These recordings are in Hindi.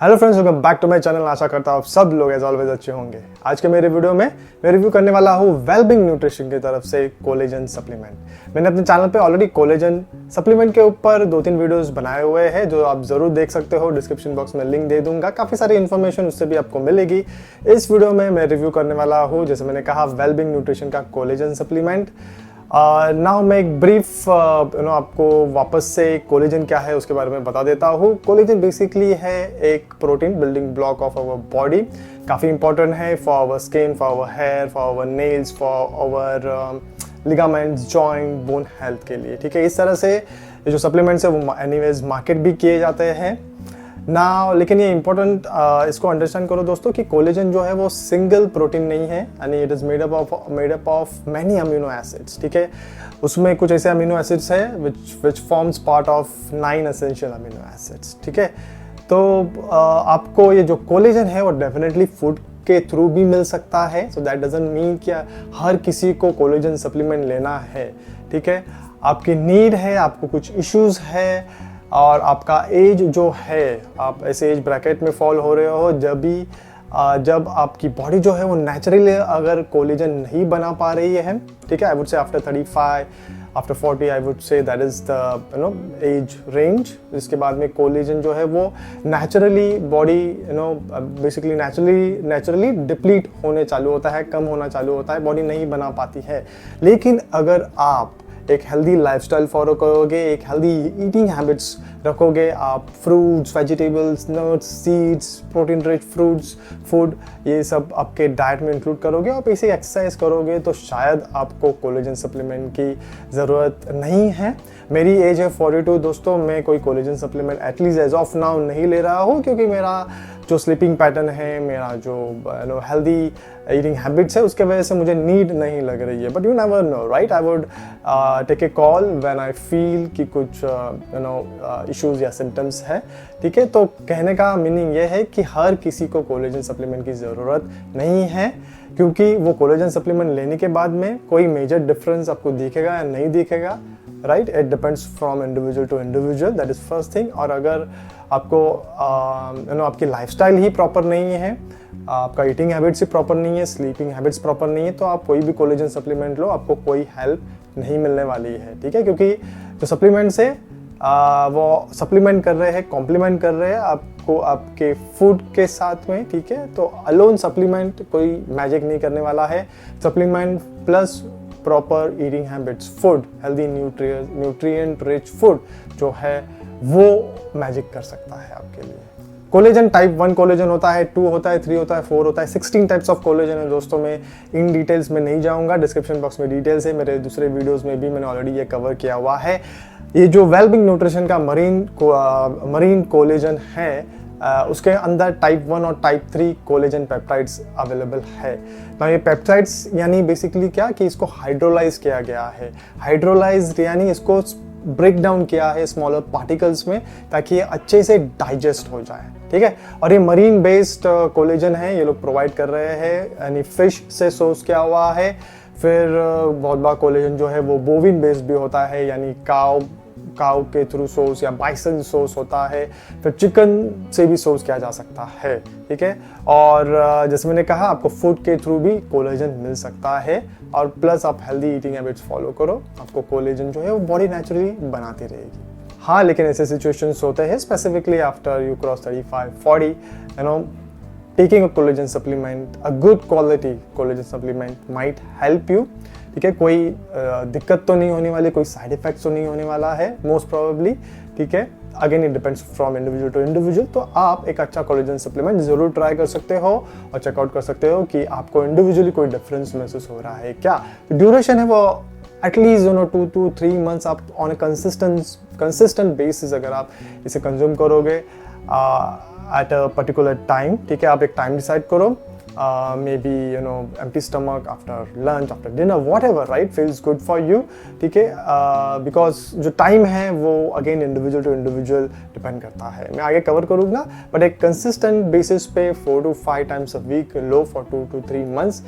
Hello friends, welcome back to my channel. आशा करता हूँ आप सब लोग एज ऑलवेज अच्छे होंगे। आज के मेरे वीडियो में मैं रिव्यू करने वाला हूँ वेलबींग न्यूट्रिशन की तरफ से कोलेजन सप्लीमेंट। मैंने अपने चैनल पे ऑलरेडी कोलेजन सप्लीमेंट के ऊपर 2-3 वीडियोस बनाए हुए हैं जो आप जरूर देख सकते हो। डिस्क्रिप्शन बॉक्स में लिंक दे दूंगा, काफ़ी सारी इन्फॉर्मेशन उससे भी आपको मिलेगी। इस वीडियो में मैं रिव्यू करने वाला हूँ, जैसे मैंने कहा, वेलबींग न्यूट्रिशन का कोलेजन सप्लीमेंट। नाउ मैं एक ब्रीफ आपको वापस से कोलेजन क्या है उसके बारे में बता देता हूँ। कोलेजन बेसिकली है एक protein building block of our body. काफ़ी इंपॉर्टेंट है for our skin, for our hair, for our nails, for our ligaments, joint, bone health के लिए। ठीक है, इस तरह से ये जो सप्लीमेंट्स है वो एनीवेज मार्केट भी किए जाते हैं ना। लेकिन ये इंपॉर्टेंट इसको अंडरस्टैंड करो दोस्तों कि कोलेजन जो है वो सिंगल प्रोटीन नहीं है, यानी it is made up of many amino acids. ठीक है, उसमें कुछ ऐसे अमीनो एसिड्स है which forms part of 9 essential amino acids. ठीक है, तो आपको ये जो कोलेजन है वो डेफिनेटली फूड के थ्रू भी मिल सकता है। सो दैट डजंट मीन कि हर किसी को कोलेजन सप्लीमेंट लेना है। ठीक है, आपकी नीड है, आपको कुछ इश्यूज है और आपका एज जो है, आप ऐसे एज ब्रैकेट में फॉल हो रहे हो जब आपकी बॉडी जो है वो नेचुरली अगर कोलेजन नहीं बना पा रही है। ठीक है, I would say after 35, after 40 I would say that is the age range. इसके बाद में कोलेजन जो है वो naturally body basically naturally deplete होने चालू होता है, कम होना चालू होता है, बॉडी नहीं बना पाती है। लेकिन अगर आप एक हेल्दी लाइफस्टाइल फॉलो करोगे, एक हेल्दी ईटिंग हैबिट्स रखोगे, आप fruits, vegetables, nuts, seeds, protein rich fruits, food, ये सब आपके डाइट में इंक्लूड करोगे और बेसिक एक्सरसाइज करोगे तो शायद आपको कोलेजन सप्लीमेंट की ज़रूरत नहीं है। मेरी एज है 42 दोस्तों, मैं कोई collagen supplement at least as of now नहीं ले रहा हूँ, क्योंकि मेरा जो स्लीपिंग पैटर्न है, मेरा जो हेल्दी ईटिंग हैबिट्स है, उसके वजह से मुझे नीड नहीं लग रही है। But you never know, right? I would take a call when I feel कि कुछ इश्यूज या सिम्टम्स है। ठीक है, तो कहने का मीनिंग ये है कि हर किसी को कोलेजन सप्लीमेंट की ज़रूरत नहीं है, क्योंकि वो कोलेजन सप्लीमेंट लेने के बाद में कोई मेजर डिफरेंस आपको दिखेगा या नहीं दिखेगा, right? It depends from individual to individual, that is first thing. और अगर आपको आपकी लाइफस्टाइल ही प्रॉपर नहीं है, आपका ईटिंग हैबिट्स ही प्रॉपर नहीं है, स्लीपिंग हैबिट्स प्रॉपर नहीं है, तो आप कोई भी कोलेजन सप्लीमेंट लो, आपको कोई हेल्प नहीं मिलने वाली है। ठीक है, क्योंकि जो सप्लीमेंट्स है वो सप्लीमेंट कर रहे हैं, कॉम्प्लीमेंट कर रहे हैं आपको आपके फूड के साथ में। ठीक है, तो अलोन सप्लीमेंट कोई मैजिक नहीं करने वाला है। Supplement plus proper eating habits, food, healthy nutrient rich food जो है वो मैजिक कर सकता है आपके लिए। कोलेजन टाइप 1 कोलेजन होता है, 2 होता है, 3 होता है, 4 होता है, 16 टाइप्स ऑफ कोलेजन है दोस्तों। मैं इन डिटेल्स में नहीं जाऊंगा, डिस्क्रिप्शन बॉक्स में डिटेल्स है, मेरे दूसरे वीडियोस में भी मैंने ऑलरेडी ये कवर किया हुआ है। ये जो वेलबींग न्यूट्रिशन का मरीन कोलेजन है, उसके अंदर टाइप 1 और टाइप 3 कोलेजन पेप्टाइड्स अवेलेबल है। तो ये पेप्टाइड्स यानी बेसिकली क्या कि इसको हाइड्रोलाइज किया गया है। हाइड्रोलाइज यानी इसको ब्रेक डाउन किया है स्मॉलर पार्टिकल्स में, ताकि ये अच्छे से डाइजेस्ट हो जाए। ठीक है, और ये मरीन बेस्ड कोलेजन है, ये लोग प्रोवाइड कर रहे हैं, यानी फिश से सोर्स किया हुआ है। फिर बहुत बड़ा कोलेजन जो है वो बोविन बेस्ड भी होता है, यानी काउ के थ्रू सोर्स या बाइसन सोर्स होता है। फिर चिकन से भी सोर्स किया जा सकता है। ठीक है, और जैसे मैंने कहा, आपको फूड के थ्रू भी कोलेजन मिल सकता है, और प्लस आप हेल्दी ईटिंग हैबिट्स फॉलो करो, आपको कोलेजन जो है वो बॉडी नेचुरली बनाती रहेगी। हाँ, लेकिन ऐसे सिचुएशंस होते हैं, specifically after you cross 35-40, taking a collagen supplement, a good quality collagen supplement might help you। ठीक है, कोई दिक्कत तो नहीं होने वाली, कोई साइड इफेक्ट्स तो नहीं होने वाला है मोस्ट प्रोबेबली। ठीक है, again it depends from individual to individual. तो आप एक अच्छा कोलेजन सप्लीमेंट जरूर ट्राई कर सकते हो और चेकआउट कर सकते हो कि आपको इंडिविजुअली कोई डिफरेंस महसूस हो रहा है क्या। ड्यूरेशन है वो एटलीस्ट 2 to 3 मंथ्स आप ऑन ए कंसिस्टेंट बेसिस अगर आप इसे कंज्यूम करोगे एट अ पर्टिकुलर टाइम। ठीक है, आप एक टाइम डिसाइड करो, maybe empty stomach, after lunch, after dinner, whatever, right, feels good for you. ठीक है, बिकॉज जो टाइम है वो again individual to individual depend करता है। मैं आगे कवर करूँगा, बट एक कंसिस्टेंट बेसिस पे 4 to 5 टाइम्स अ वीक लो फॉर 2 to 3 मंथ्स।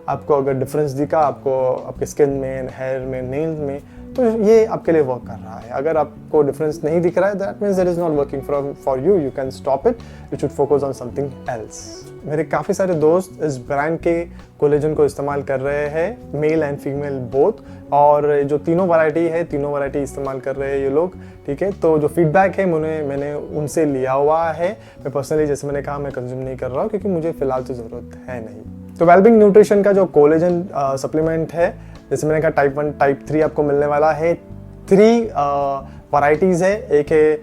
आपको अगर डिफरेंस दिखा, आपको आपके स्किन में, हेयर में, नेल्स में, तो ये आपके लिए वर्क कर रहा है। अगर आपको डिफरेंस नहीं दिख रहा है, that means that is not working for you, you can stop it, you should focus on something else. मेरे काफ़ी सारे दोस्त इस ब्रांड के कोलेजन को इस्तेमाल कर रहे हैं, मेल एंड फीमेल बोथ, और जो तीनों वैरायटी है, तीनों वैरायटी इस्तेमाल कर रहे हैं ये लोग, ठीक है। तो जो फीडबैक है मैंने उनसे लिया हुआ है। मैं पर्सनली, जैसे मैंने कहा, मैं कंज्यूम नहीं कर रहा हूँ क्योंकि मुझे फिलहाल तो ज़रूरत है नहीं। तो वेलबींग न्यूट्रिशन का जो कोलेजन सप्लीमेंट है, जैसे मैंने कहा टाइप 1 टाइप 3 आपको मिलने वाला है। 3 वैरायटीज़ है, एक है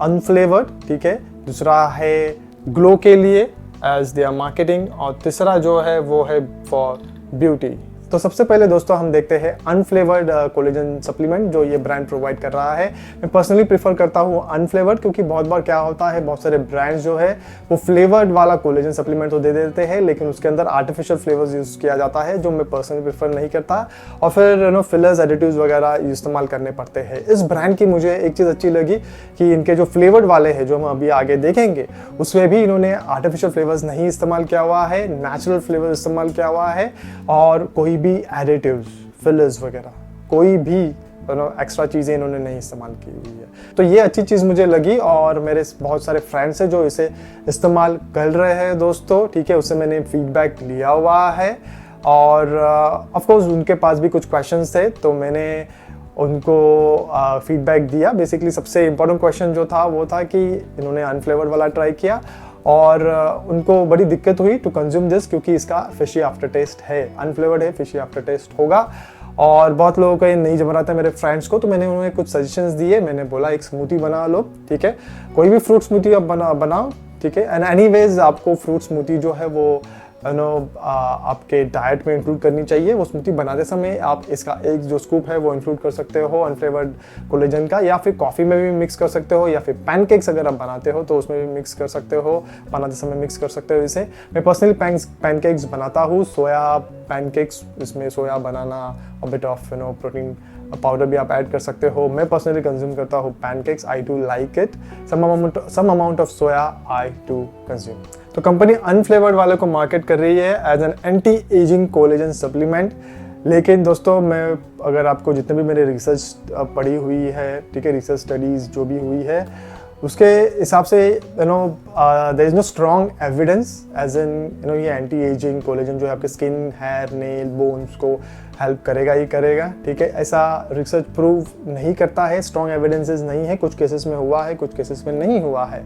अनफ्लेवर्ड, ठीक है, दूसरा है ग्लो के लिए एज दे आर मार्केटिंग, और तीसरा जो है वो है फॉर ब्यूटी। तो सबसे पहले दोस्तों हम देखते हैं अनफ्लेवर्ड कोलेजन सप्लीमेंट जो ये ब्रांड प्रोवाइड कर रहा है। मैं पर्सनली प्रेफर करता हूँ अनफ्लेवर्ड, क्योंकि बहुत बार क्या होता है, बहुत सारे ब्रांड्स जो है वो फ्लेवर्ड वाला कोलेजन सप्लीमेंट तो दे देते हैं, लेकिन उसके अंदर आर्टिफिशियल फ्लेवर्स यूज़ किया जाता है, जो मैं पर्सनली प्रेफर नहीं करता, और फिर फिलर्स, एडिटिव्स वगैरह इस्तेमाल करने पड़ते हैं। इस ब्रांड की मुझे एक चीज़ अच्छी लगी कि इनके जो फ्लेवर्ड वाले हैं, जो हम अभी आगे देखेंगे, उसमें भी इन्होंने आर्टिफिशियल फ्लेवर्स नहीं इस्तेमाल किया हुआ है, नेचुरल फ्लेवर इस्तेमाल किया हुआ है, और कोई भी एडिटिव्स, फिलर्स वगैरह, कोई भी एक्स्ट्रा चीज़ें इन्होंने नहीं इस्तेमाल की हुई है। तो ये अच्छी चीज़ मुझे लगी, और मेरे बहुत सारे फ्रेंड्स हैं जो इसे इस्तेमाल कर रहे हैं दोस्तों, ठीक है, उससे मैंने फीडबैक लिया हुआ है, और ऑफ कोर्स उनके पास भी कुछ क्वेश्चंस थे, तो मैंने उनको फीडबैक दिया। बेसिकली सबसे इम्पोर्टेंट क्वेश्चन जो था वो था कि इन्होंने अनफ्लेवर्ड वाला ट्राई किया, और उनको बड़ी दिक्कत हुई टू कंज्यूम दिस, क्योंकि इसका फिशी आफ्टर टेस्ट है, अनफ्लेवर्ड है, फिशी आफ्टर टेस्ट होगा, और बहुत लोगों को ये नहीं जम रहा था, मेरे फ्रेंड्स को। तो मैंने उन्हें कुछ सजेशंस दिए, मैंने बोला एक स्मूथी बना लो, ठीक है, कोई भी फ्रूट स्मूथी आप बनाओ, ठीक है, एंड एनीवेज आपको फ्रूट स्मूथी जो है वो आपके डाइट में इंक्लूड करनी चाहिए। वो स्मूथी बनाते समय आप इसका एक जो स्कूप है वो इंक्लूड कर सकते हो अनफ्लेवर्ड कोलेजन का, या फिर कॉफ़ी में भी मिक्स कर सकते हो, या फिर पैनकेक्स अगर आप बनाते हो तो उसमें भी मिक्स कर सकते हो, बनाते समय मिक्स कर सकते हो इसे। मैं पर्सनली पैनकेक्स बनाता हूँ, सोया पैनकेक्स, इसमें सोया बनाना और बिट ऑफ प्रोटीन पाउडर भी आप ऐड कर सकते हो। मैं पर्सनली कंज्यूम करता हूँ pancakes, I do like it, some amount of soya I do consume. तो कंपनी अनफ्लेवर्ड वाले को मार्केट कर रही है as an anti ageing collagen supplement, लेकिन दोस्तों मैं अगर आपको जितने भी मेरे रिसर्च पढ़ी हुई है, ठीक है, रिसर्च स्टडीज़ जो भी हुई है, उसके हिसाब से there is no strong evidence as an ये एंटी एजिंग कोलेजन जो है आपके स्किन, हेयर, नेल, बोन्स को हेल्प करेगा ही करेगा, ठीक है, ऐसा रिसर्च प्रूव नहीं करता है, स्ट्रॉन्ग एविडेंसेस नहीं है, कुछ केसेस में हुआ है, कुछ केसेस में नहीं हुआ है,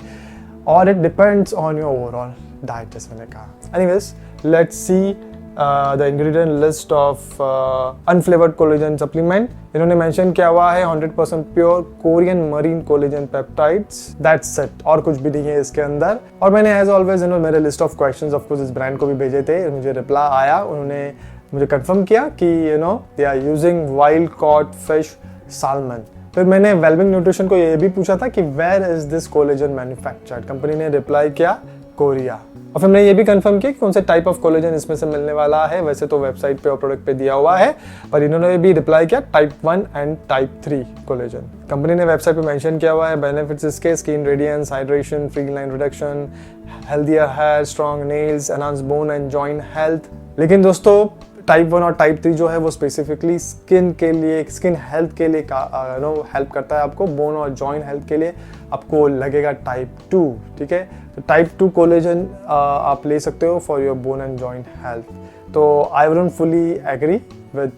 और it depends on your overall diet, जैसे मैंने कहा। Anyways, let's see the ingredient list of unflavoured collagen supplement. इन्होंने मेंशन किया हुआ है 100% pure Korean marine collagen peptides, that's it, और कुछ भी नहीं है इसके अंदर। और मैंने एज ऑलवेज मेरे list of questions of course इस ब्रांड को भी भेजे थे, मुझे रिप्लाई आया, उन्होंने मुझे कंफर्म किया कि they are using wild caught fish salmon. फिर मैंने वेलबींग न्यूट्रिशन को ये भी पूछा था कि where is this collagen manufactured. Company ने रिप्लाई किया कोरिया। और फिर मैंने ये भी कंफर्म किया कि कौन से टाइप ऑफ कोलेजन इसमें से मिलने वाला है। वैसे तो वेबसाइट पे और प्रोडक्ट पे दिया हुआ है, पर इन्होंने भी रिप्लाई किया type 1 and type 3 collagen. Company ने वेबसाइट पे मेंशन किया हुआ है बेनिफिट्स इसके: skin radiance, hydration, free line reduction, healthier hair, strong nails, enhance bone and joint health. लेकिन दोस्तों टाइप 1 और टाइप 3 जो है वो स्पेसिफिकली स्किन के लिए, स्किन हेल्थ के लिए हेल्प करता है आपको, बोन और जॉइंट हेल्थ के लिए आपको लगेगा टाइप 2, ठीक है। तो टाइप 2 कोलेजन आप ले सकते हो for your bone and joint health. तो I wouldn't fully agree with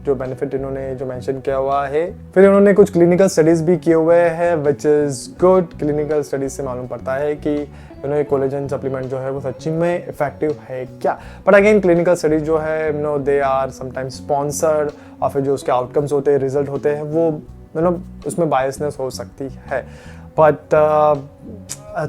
जो बेनिफिट इन्होंने जो मेंशन किया हुआ है। फिर इन्होंने कुछ क्लिनिकल स्टडीज़ भी किए हुए हैं which is good. Clinical studies से मालूम पड़ता है कि ये कोलेजन सप्लीमेंट जो है वो सच्ची में इफेक्टिव है क्या। बट अगेन क्लिनिकल स्टडीज जो है दे आर समटाइम्स स्पॉन्सर्ड, और फिर जो उसके आउटकम्स होते हैं, रिजल्ट होते हैं, वो उसमें बायसनेस हो सकती है। बट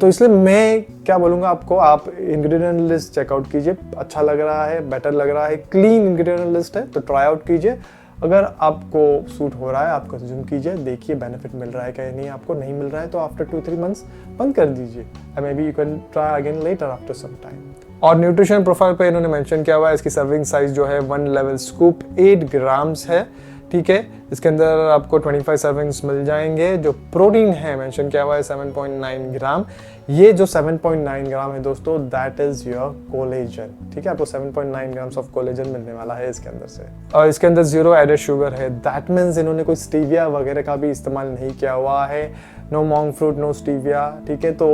तो इसलिए मैं क्या बोलूँगा आपको, आप इंग्रेडिएंट लिस्ट चेकआउट कीजिए, अच्छा लग रहा है, बेटर लग रहा है, क्लीन इंग्रेडिएंट लिस्ट है तो ट्राई आउट कीजिए। अगर आपको सूट हो रहा है आप कंज्यूम कीजिए, देखिए बेनिफिट मिल रहा है क्या नहीं। आपको नहीं मिल रहा है तो आफ्टर 2-3 मंथ्स बंद कर दीजिए, may be you can try again later after some time. और न्यूट्रिशन प्रोफाइल पे इन्होंने मेंशन किया हुआ है इसकी सर्विंग साइज जो है 1 लेवल स्कूप 8 ग्राम्स है, ठीक है। इसके अंदर आपको 25 सर्विंग्स मिल जाएंगे। जो प्रोटीन है मेंशन किया हुआ है 7.9 ग्राम। ये जो 7.9 ग्राम है दोस्तों, दैट इज योर कोलेजन, ठीक है। आपको 7.9 ग्राम्स ऑफ कोलेजन मिलने वाला है इसके अंदर से। और इसके अंदर 0 एडेड शुगर है। दैट मीन्स इन्होंने कोई स्टीविया वगैरह का भी इस्तेमाल नहीं किया हुआ है। No monk fruit, no stevia, ठीक है। तो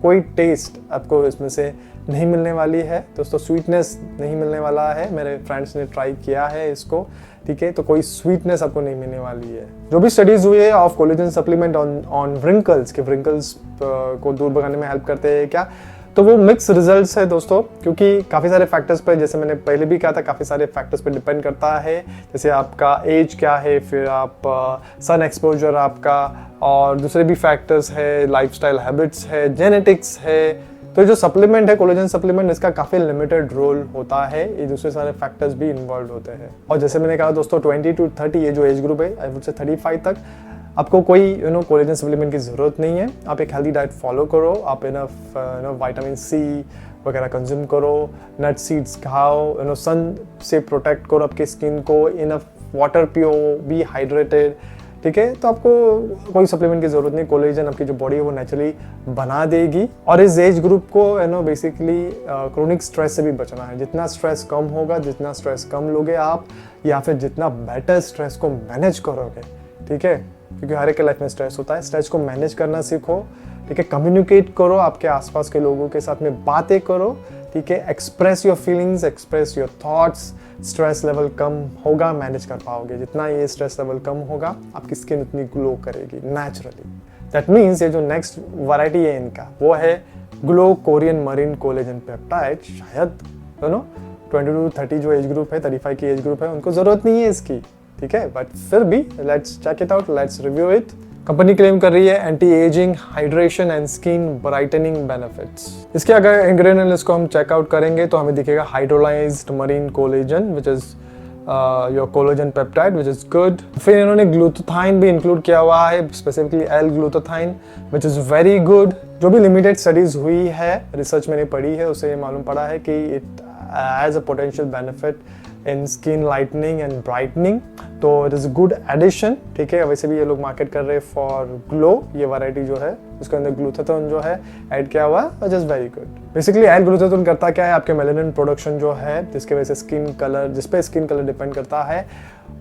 कोई टेस्ट आपको इसमें से नहीं मिलने वाली है दोस्तों, स्वीटनेस नहीं मिलने वाला है। मेरे फ्रेंड्स ने ट्राई किया है इसको, ठीक है। तो कोई स्वीटनेस आपको नहीं मिलने वाली है। जो भी स्टडीज हुई है of collagen supplement on wrinkles, के व्रिंकल्स को दूर भगाने में हेल्प करते हैं क्या, तो वो मिक्स रिजल्ट्स है दोस्तों, क्योंकि काफ़ी सारे फैक्टर्स पर, जैसे मैंने पहले भी कहा था, काफ़ी सारे फैक्टर्स पर डिपेंड करता है। जैसे आपका एज क्या है, फिर आप सन एक्सपोजर आपका, और दूसरे भी फैक्टर्स है, लाइफस्टाइल हैबिट्स है, जेनेटिक्स है। तो जो सप्लीमेंट है कोलेजन सप्लीमेंट, इसका काफ़ी लिमिटेड रोल होता है। ये दूसरे सारे फैक्टर्स भी इन्वॉल्व होते हैं। और जैसे मैंने कहा दोस्तों 20 to 30 ये जो एज ग्रुप है, आई वुड से 35 तक आपको कोई कोलेजन सप्लीमेंट की ज़रूरत नहीं है। आप एक हेल्दी डाइट फॉलो करो, आप इनफ विटामिन सी वगैरह कंज्यूम करो, नट सीड्स खाओ, सन से प्रोटेक्ट करो आपके स्किन को, इनफ वाटर पियो, बी हाइड्रेटेड, ठीक है। तो आपको कोई सप्लीमेंट की जरूरत नहीं। कोलेजन आपकी जो बॉडी है वो नेचुरली बना देगी। और इस एज ग्रुप को बेसिकली क्रोनिक स्ट्रेस से भी बचना है। जितना स्ट्रेस कम होगा, जितना स्ट्रेस कम लोगे आप, या फिर जितना बेटर स्ट्रेस को मैनेज करोगे, ठीक है, क्योंकि हर एक के लाइफ में स्ट्रेस होता है। स्ट्रेस को मैनेज करना सीखो, ठीक है। कम्युनिकेट करो, आपके आसपास के लोगों के साथ में बातें करो, ठीक है। Express your feelings, express your thoughts. Stress level कम होगा, मैनेज कर पाओगे। जितना ये स्ट्रेस लेवल कम होगा, आपकी स्किन उतनी ग्लो करेगी नेचुरली। दैट मीन्स ये जो नेक्स्ट वैरायटी है इनका, वो है glow Korean marine collagen peptide. शायद 20 to 30 जो एज ग्रुप है, 35 की एज ग्रुप है, उनको जरूरत नहीं है इसकी, ठीक है। बट फिर भी let's check it out, let's review it. Company claim कर रही है anti ageing, hydration and skin brightening benefits. इसके अगर इंग्रेडिएंट लिस्ट को हम चेकआउट करेंगे तो हमें दिखेगा hydrolysed marine collagen which is your collagen peptide which is good. फिर इन्होंने ग्लूटाथाइन भी इंक्लूड किया हुआ है, specifically L glutathione which is very good. जो भी लिमिटेड स्टडीज हुई है, रिसर्च मैंने पढ़ी है, उससे मालूम पड़ा है कि it has a potential benefit in skin lightening and brightening. तो इट इज़ गुड एडिशन, ठीक है। वैसे भी ये लोग मार्केट कर रहे हैं फॉर ग्लो। ये वैरायटी जो है उसके अंदर ग्लूटाथोन जो है ऐड किया हुआ है, which is very good. Basically L glutathione करता क्या है, आपके मेलानिन प्रोडक्शन जो है, जिसके वजह से स्किन कलर, जिसपे स्किन कलर डिपेंड करता है,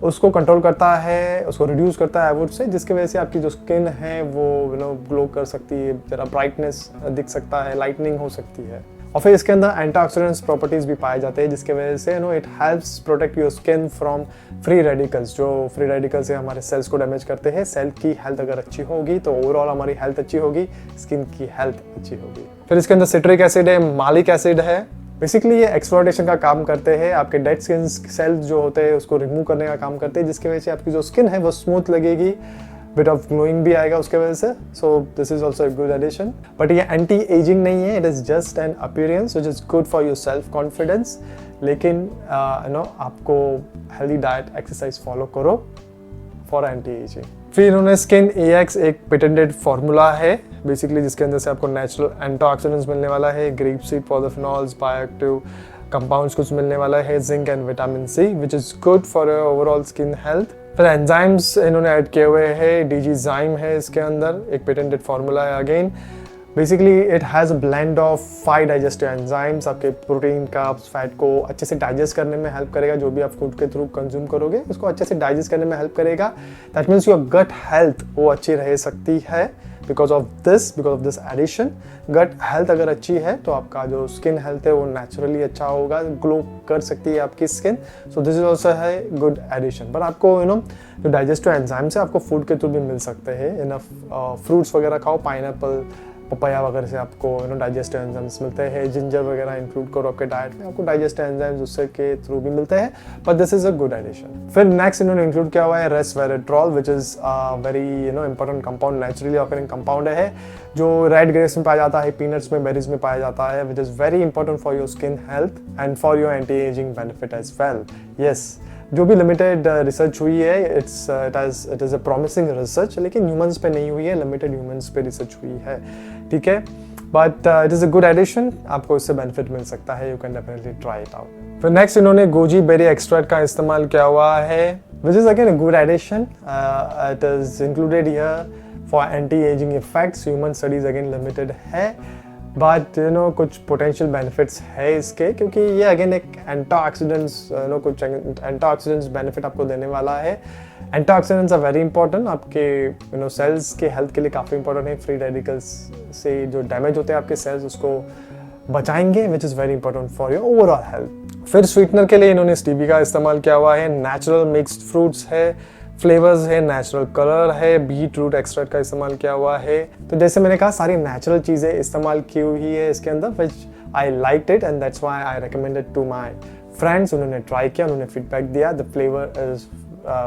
उसको कंट्रोल करता है, उसको रिड्यूस करता है एवुड से, जिसकी वजह से आपकी जो स्किन है वो ग्लो कर सकती है, जरा ब्राइटनेस दिख सकता है, लाइटनिंग हो सकती है। और फिर इसके अंदर एंटीऑक्सीडेंट्स प्रॉपर्टीज भी पाए जाते हैं, जिसके वजह से it helps protect your skin from free radicals. जो फ्री रेडिकल्स हमारे सेल्स को डैमेज करते हैं। सेल की हेल्थ अगर अच्छी होगी तो ओवरऑल हमारी हेल्थ अच्छी होगी, स्किन की हेल्थ अच्छी होगी। फिर इसके अंदर सिट्रिक एसिड है, मालिक एसिड है। बेसिकली ये एक्सप्लोरेशन का काम करते हैं, आपके डेड स्किन सेल्स जो होते हैं उसको रिमूव करने का काम करते हैं, जिसकी वजह से आपकी जो स्किन है वो स्मूथ लगेगी, बिट ऑफ ग्लोइंग भी आएगा उसके वजह से। So this is also good addition. But ये एंटी एजिंग नहीं है, it is just an appearance which is good for your self confidence. लेकिन आपको हेल्दी डाइट, एक्सरसाइज फॉलो करो फॉर एंटी एजिंग। फिर इन्होंने स्किन AX एक पेटेंटेड फार्मूला है बेसिकली, जिसके अंदर से आपको नेचुरल एंटीऑक्सीडेंट्स मिलने वाला है, grape seed polyphenols, bioactive compounds कुछ मिलने वाला है, zinc and vitamin C which is good for overall skin health. फिर एंजाइम्स इन्होंने ऐड किए हुए हैं, DigiZyme है इसके अंदर, एक पेटेंटेड फार्मूला है again. Basically it has a blend of 5 digestive enzymes, आपके प्रोटीन, कार्ब्स, फैट को अच्छे से डाइजेस्ट करने में हेल्प करेगा। जो भी आप फूड के थ्रू कंज्यूम करोगे उसको अच्छे से डाइजेस्ट करने में हेल्प करेगा। That means your gut health वो अच्छी रह सकती है because of this addition. Gut health अगर अच्छी है तो आपका जो स्किन हेल्थ है वो नेचुरली अच्छा होगा, ग्लो कर सकती है आपकी skin. So this is also है गुड एडिशन। पर आपको जो डाइजेस्टिव एंजाइम्स है आपको फूड के थ्रू भी मिल सकते हैं। इनफ फ्रूट्स वगैरह खाओ, पाइनएप्पल, पपाया वगैरह से आपको डाइजेस्टिव एंजाइम्स मिलते हैं। जिंजर वगैरह इंक्लूड करो आपके डाइट में, आपको डाइजेस्टिव एंजाइम्स उससे के थ्रू भी मिलते हैं। But this is a good addition. फिर नेक्स्ट इन्होंने इंक्लूड किया हुआ है resveratrol which is very important compound, naturally occurring compound है, जो रेड ग्रेप्स में पाया जाता है, पीनट्स में, बेरीज में पाया जाता है, which is very important for your skin health and for your anti ageing benefit as well. Yes, जो भी लिमिटेड रिसर्च हुई है it is a promising research, लेकिन ह्यूमंस पे नहीं हुई है, लिमिटेड ह्यूमंस पे रिसर्च हुई है, ठीक है। But it is a good addition, आपको इससे बेनिफिट मिल सकता है, you can definitely try it out. फिर नेक्स्ट इन्होंने गोजी बेरी एक्सट्रैक्ट का इस्तेमाल किया हुआ है which is again a good addition. It is included here for anti-aging effects. Human studies again limited है, but कुछ potential benefits है इसके, क्योंकि ये again एक antioxidants कुछ antioxidants benefit आपको देने वाला है. Antioxidants are very important, आपके cells के health के लिए काफ़ी important है. Free radicals से जो damage होते हैं आपके cells उसको बचाएंगे, विच is very important for your overall health. फिर स्वीटनर के लिए इन्होंने स्टीवी का इस्तेमाल किया हुआ है. नेचुरल मिक्स्ड फ्रूट्स है, फ्लेवर्स है, नेचुरल कलर है, बीट रूट एक्सट्रैक्ट का इस्तेमाल किया हुआ है. तो जैसे मैंने कहा सारी नेचुरल चीज़ें इस्तेमाल की हुई है इसके अंदर, which I liked it and that's why I recommended to my friends. उन्होंने ट्राई किया, उन्होंने फीडबैक दिया. The flavour is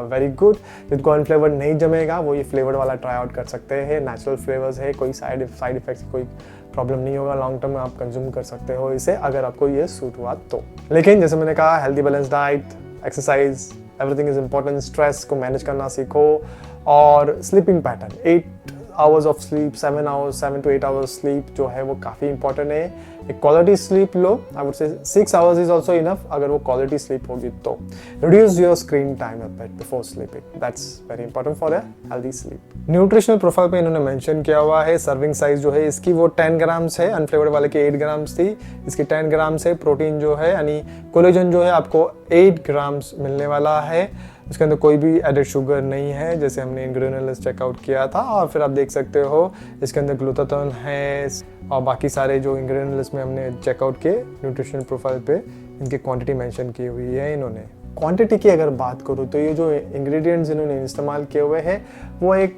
very good. जिनको अनफ्लेवर्ड नहीं जमेगा वो ये फ्लेवर्ड वाला ट्राई आउट कर सकते हैं. नेचुरल फ्लेवर्स है, कोई साइड इफेक्ट्स कोई प्रॉब्लम नहीं होगा. लॉन्ग टर्म में आप कंज्यूम कर सकते हो इसे, अगर आपको ये सूट हुआ तो. लेकिन जैसे मैंने कहा healthy balance diet, exercise, everything is important. Stress को मैनेज करना सीखो और sleeping pattern 8 hours of sleep, 7 to 8 hours sleep जो है वो काफ़ी इंपॉर्टेंट है. एक quality sleep low. I would से 6 आवर्स इज ऑल्सो इनफ अगर वो क्वालिटी स्लीप होगी तो. Reduce your screen time a bit before sleeping, that's very important for a healthy sleep. Nutritional profile पे इन्होंने मेंशन किया हुआ है सर्विंग साइज जो है इसकी वो 10 ग्राम्स है. अनफ्लेवर्ड वाले की 8 ग्राम्स थी, इसकी 10 ग्राम्स है. प्रोटीन जो है यानी कोलेजन जो है आपको 8 ग्राम्स मिलने वाला है. इसके अंदर कोई भी एडेड शुगर नहीं है जैसे हमने इंग्रेडिएंट लिस्ट चेकआउट किया था. और फिर आप देख सकते हो इसके अंदर ग्लूटाथोन है और बाकी सारे जो इंग्रेडिएंट लिस्ट में हमने चेकआउट किए न्यूट्रिशनल प्रोफाइल पे इनकी क्वांटिटी मेंशन की हुई है इन्होंने. क्वांटिटी की अगर बात करूँ तो ये जो इंग्रेडिएंट्स इन्होंने इस्तेमाल किए हुए हैं वो एक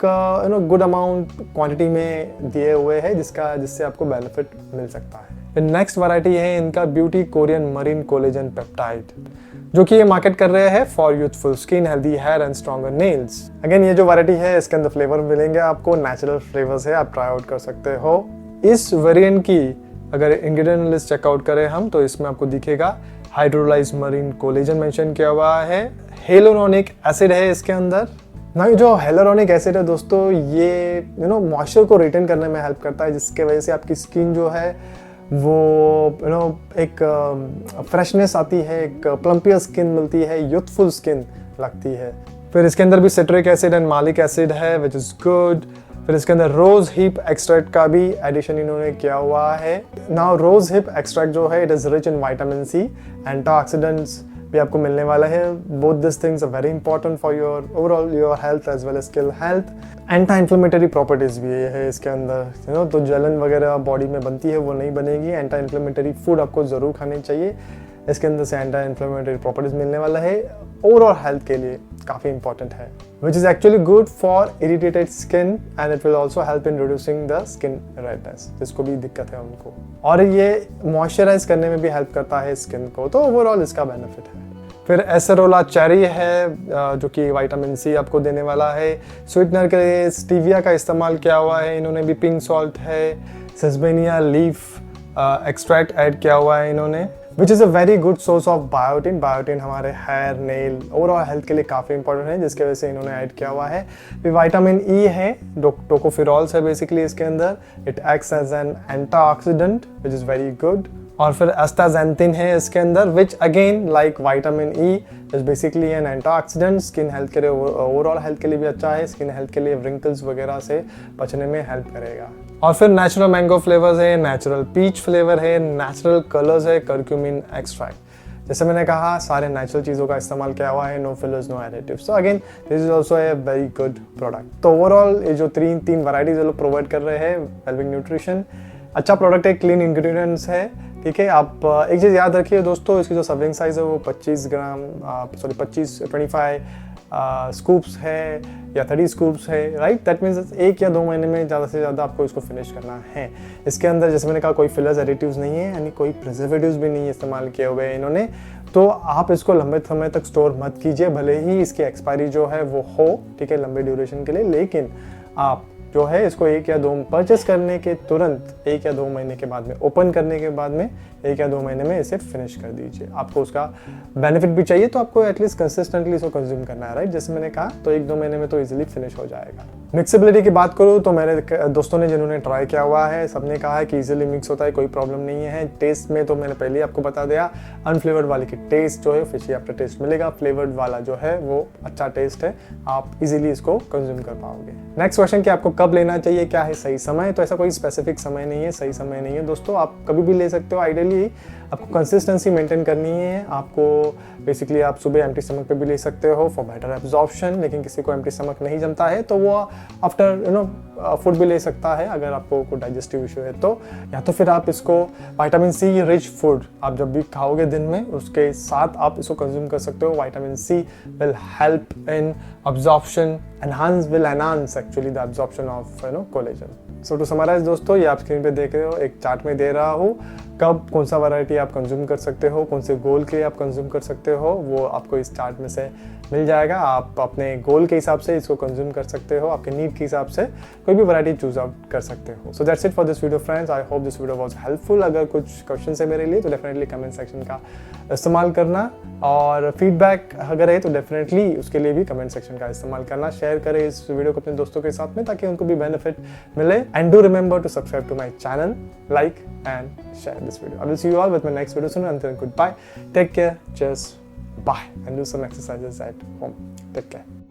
गुड अमाउंट क्वांटिटी में दिए हुए हैं जिससे आपको बेनिफिट मिल सकता है. नेक्स्ट वैरायटी है इनका beauty Korean marine collagen peptide, जो कि ये मार्केट कर रहे हैं for youthful skin, healthy hair and stronger nails. Again ये जो वैरायटी है इसके अंदर फ्लेवर मिलेंगे आपको, नेचुरल फ्लेवर्स है, आप ट्राई आउट कर सकते हो. इस वेरिएंट की अगर इंग्रेडिएंट लिस्ट चेकआउट करें हम तो इसमें आपको दिखेगा हाइड्रोलाइज्ड मरीन कोलेजन मेंशन किया हुआ है. हेलोरोनिक एसिड है इसके अंदर. ना ये जो हेलोरोनिक एसिड है दोस्तों ये मॉइस्चर को रिटेन करने में हेल्प करता है, जिसके वजह से आपकी स्किन जो है वो एक फ्रेशनेस आती है, एक प्लम्पियर स्किन मिलती है, यूथफुल स्किन लगती है. फिर इसके अंदर भी सिट्रिक एसिड एंड मालिक एसिड है विच इज़ गुड. फिर इसके अंदर रोज हिप एक्सट्रैक्ट का भी एडिशन इन्होंने किया हुआ है. नाउ रोज हिप एक्सट्रैक्ट जो है it is rich in vitamin C, antioxidants भी आपको मिलने वाला है. Both this things are very important for your overall your health as well as skin health. Anti inflammatory properties भी है इसके अंदर. तो जलन वगैरह बॉडी में बनती है वो नहीं बनेगी. एंटी इन्फ्लेमेटरी फूड आपको ज़रूर खानी चाहिए. इसके अंदर से एंटी इन्फ्लेमेटरी प्रॉपर्टीज मिलने वाला है, ओवरऑल हेल्थ के लिए काफ़ी इंपॉर्टेंट है, which is actually good for irritated skin and it will also help in reducing the skin redness, जिसको भी दिक्कत है उनको. और ये मॉइस्चराइज करने में भी हेल्प करता है स्किन को, तो ओवरऑल इसका बेनिफिट है. फिर एसेरोला चेरी है जो कि विटामिन सी आपको देने वाला है. स्वीटनर के लिए स्टीविया का इस्तेमाल किया हुआ है इन्होंने भी. पिंक सॉल्ट है, सेसबेनिया लीफ एक्सट्रैक्ट ऐड किया हुआ है इन्होंने, which is a very good source of biotin. Biotin हमारे हेयर, नेल, ओवरऑल हेल्थ के लिए काफ़ी इंपॉर्टेंट है, जिसकी वजह से इन्होंने ऐड किया हुआ है. फिर विटामिन ई है, टोकोफिरॉल्स है बेसिकली इसके अंदर. It acts as an antioxidant which is very good. और फिर एस्टाजेंथिन है इसके अंदर which again like vitamin E is basically an antioxidant. Skin health के लिए, ओवरऑल हेल्थ के लिए भी अच्छा है. स्किन हेल्थ के लिए रिंकल्स वगैरह से बचने में हेल्प करेगा. और फिर नेचुरल मैंगो फ्लेवर्स है, नेचुरल पीच फ्लेवर है, नेचुरल कलर्स है, कर्क्यूमिन एक्सट्रैक्ट. जैसे मैंने कहा सारे नेचुरल चीज़ों का इस्तेमाल किया हुआ है, no fillers, no additives. So again this is also a very good product. तो ओवरऑल ये जो तीन वैराइटीज लोग प्रोवाइड कर रहे हैं वेलबींग न्यूट्रिशन, अच्छा प्रोडक्ट है, क्लीन इंग्रेडिएंट्स है. ठीक है, आप एक चीज़ याद रखिए दोस्तों, इसकी जो सर्विंग साइज़ है वो 25 स्कूप्स है या 30 स्कूप्स है, राइट. दैट मीन्स 1 या 2 महीने में ज़्यादा से ज़्यादा आपको इसको फिनिश करना है. इसके अंदर जैसे मैंने कहा कोई फिलर्स, एडिटिव्स नहीं है, यानी कोई प्रिजर्वेटिव्स भी नहीं इस्तेमाल किए हुए हैं इन्होंने. तो आप इसको लंबे समय तक स्टोर मत कीजिए, भले ही इसकी एक्सपायरी जो है वो हो, ठीक है, लंबे ड्यूरेशन के लिए, लेकिन आप जो है इसको 1 या 2 परचेस करने के तुरंत 1 या 2 महीने के बाद में, ओपन करने के बाद में 1 या 2 महीने में इसे फिनिश कर दीजिए। आपको उसका बेनिफिट भी चाहिए तो आपको एटलीस्ट कंसिस्टेंटली इसको कंज्यूम करना है, राइट। जैसे मैंने कहा तो 1-2 महीने में तो इजीली फिनिश हो जाएगा। मिक्सेबिलिटी की बात करूँ तो मेरे दोस्तों ने जिन्होंने ट्राई किया हुआ है सबने कहा है कि इजीली मिक्स होता है, कोई प्रॉब्लम नहीं है। टेस्ट में तो मैंने पहले ही आपको बता दिया, अनफ्लेवर्ड वाले की टेस्ट जो है फिशी आफ्टर टेस्ट मिलेगा, फ्लेवर्ड वाला जो है वो अच्छा टेस्ट है, आप इजीली इसको कंज्यूम कर पाओगे। नेक्स्ट क्वेश्चन कि आपको कब लेना चाहिए, क्या है सही समय, तो ऐसा कोई स्पेसिफिक समय नहीं है, सही समय नहीं है दोस्तों, आप कभी भी ले सकते हो। आइडियली आपको कंसिस्टेंसी मेंटेन करनी है, आपको बेसिकली आप सुबह एम्प्टी स्टमक पे भी ले सकते हो फॉर बेटर एब्जॉर्प्शन, लेकिन किसी को एम्प्टी स्टमक नहीं जमता है तो वो आफ्टर फूड भी ले सकता है अगर आपको कोई डाइजेस्टिव इशू है तो। या तो फिर आप इसको विटामिन सी रिच फूड आप जब भी खाओगे दिन में उसके साथ आप इसको कंज्यूम कर सकते हो। Vitamin C will help in absorption, will enhance actually the absorption of collagen. So to summarize दोस्तों, ये आप स्क्रीन पे देख रहे हो, एक चार्ट में दे रहा हूँ कब कौन सा वैरायटी आप कंज्यूम कर सकते हो, कौन से गोल के लिए आप कंज्यूम कर सकते हो, वो आपको इस चार्ट में से मिल जाएगा। आप अपने गोल के हिसाब से इसको कंज्यूम कर सकते हो, आपके नीड के हिसाब से कोई भी वैरायटी चूज आउट कर सकते हो। So that's it for this video friends, I hope this video was helpful. अगर कुछ क्वेश्चन है मेरे लिए तो डेफिनेटली कमेंट सेक्शन का इस्तेमाल करना, और फीडबैक अगर है तो डेफिनेटली उसके लिए भी कमेंट सेक्शन का इस्तेमाल करना। शेयर करें इस वीडियो को अपने दोस्तों के साथ में ताकि उनको भी बेनिफिट मिले। And do remember to subscribe to my channel, like and share this video. I will see you all with my next video soon. Until then, goodbye. Take care. Cheers. Bye. And do some exercises at home. Take care.